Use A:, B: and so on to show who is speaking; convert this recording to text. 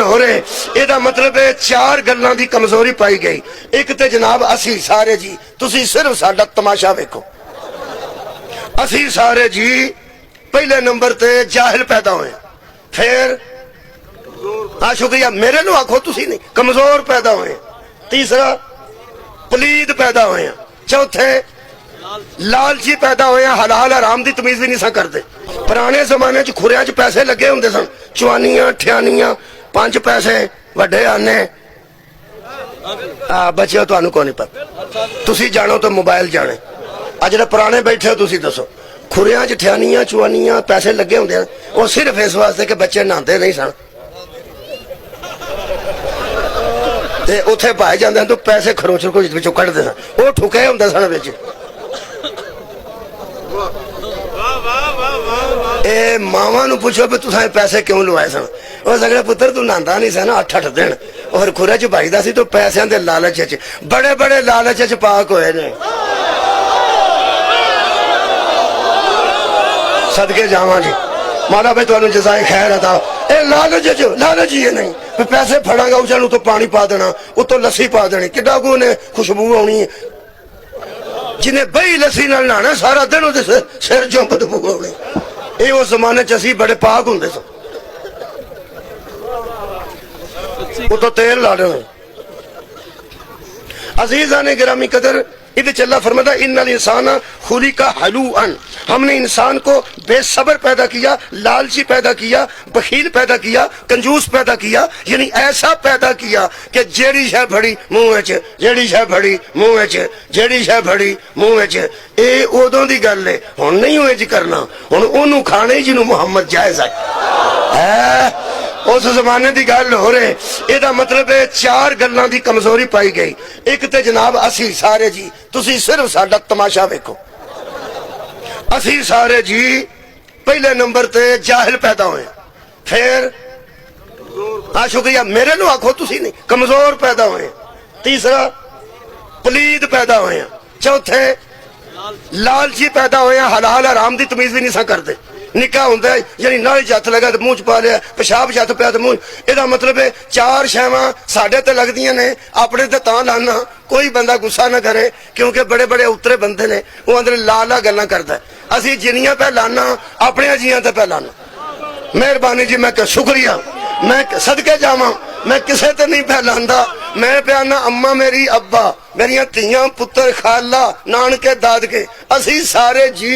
A: हो रहे एदा मतलब है चार गल्लां दी कमजोरी पाई गई। एक ते जनाब असी सारे जी तुसी सिर्फ साडा तमाशा वेखो। असी सारे जी पहले नंबर ते जाहिल पैदा होए, फिर शुक्रिया मेरे नु आखो तुसी नहीं, कमजोर पैदा होए, तीसरा पलीद पैदा होए, चौथे लालची पैदा होए, हलाल हराम दी तमीज भी नहीं सा करते। पुराने जमाने च खुरिया च पैसे लगे होंदे सन, चवानियां ठियानियां 5 पैसे वड्डे आने बच्चे तुहानू कोई नहीं पता, तुसी जानो तो मोबाइल जाने। आ जेड़े पुराने बैठे हो तुसी दसो, खुरिया च ठियानियां चवानियां पैसे लगे होंदे वो सिर्फ इस वास्ते कि बच्चे नहाते नहीं सन ते उत्थे पाए जांदे तो पैसे खरोचर को विचों कढदे सन, वो ठुके होंदे सन विच। ए मावां नू पुछो भी तुसां पैसे क्यों लवाए सन, वो सगले पुत्र तू नहांदा नहीं सन 8-8 दिन और खुरे च भाईदा सी तो पैसों के लालच च बड़े बड़े लालच च पाक होए ने। सदके जावां जी मारा भाई तुहानू जज़ाए खैर अता। ए लालच ही नहीं पैसे फड़ांगा उस तो पानी पा देना, उतो लस्सी पा देनी, किड्डा को ने खुशबू आनी है। जिन्हें बही लस्सी नाल नहाना सारा दिन उहदे सिर चों बदबू आनी। ये उस जमाने च असीं बड़े पाक हुंदे सन, उतो तेल ला देना। अजीज़ा ने गिरामी कदर इधर चला फरमाता इन्नल इंसान खुलिका हलूअन, हमने इंसान को बेसब्र पैदा किया, लालची पैदा किया, बखील पैदा किया, कंजूस पैदा किया, यानी ऐसा पैदा किया कि जेड़ी शह फड़ी मुंह च, जेड़ी शह फड़ी मुंह च, जेड़ी शह फड़ी मुंह च। ये उदों दी गल है, हुण नहीं होए जी करना, हुण ओनू खाने जिन्हों मुहम्मद जायज़ है। उस जमाने की गल हो रहे एदा मतलब है चार गल्लां दी कमजोरी पाई गई। एक ते जनाब असी सारे जी तुसी सिर्फ साडा तमाशा वेखो। असी सारे जी पहले नंबर ते जाहिल पैदा होए, फिर शुक्रिया मेरे नु आखो तुसी नहीं, कमजोर पैदा होए, तीसरा पलीद पैदा होए, चौथे लालची पैदा होए, हलाल हराम दी तमीज भी नहीं सा करते। निका होंदा यानी नाली जत्थ लगा तो मुंह च पा लिया, पेशाब जत्थ पिया तो मुंह। एदा मतलब है चार शैवां साडे ते लगदियां ने, अपने ते तां लाना कोई बंदा गुस्सा ना करे क्योंकि बड़े बड़े उतरे बंदे ने वो अंदर ला गल्लां करदा। असीं जिन्नियां पे लाना अपने जियां ते पे लाना। मेहरबानी जी मैं शुक्रिया, मैं सदके जावां, मैं किसे ते नहीं फैलांदा, मैं प्याना अम्मा मेरी अब्बा मेरिया धियां पुत्र खाला नानके दादके असीं सारे जी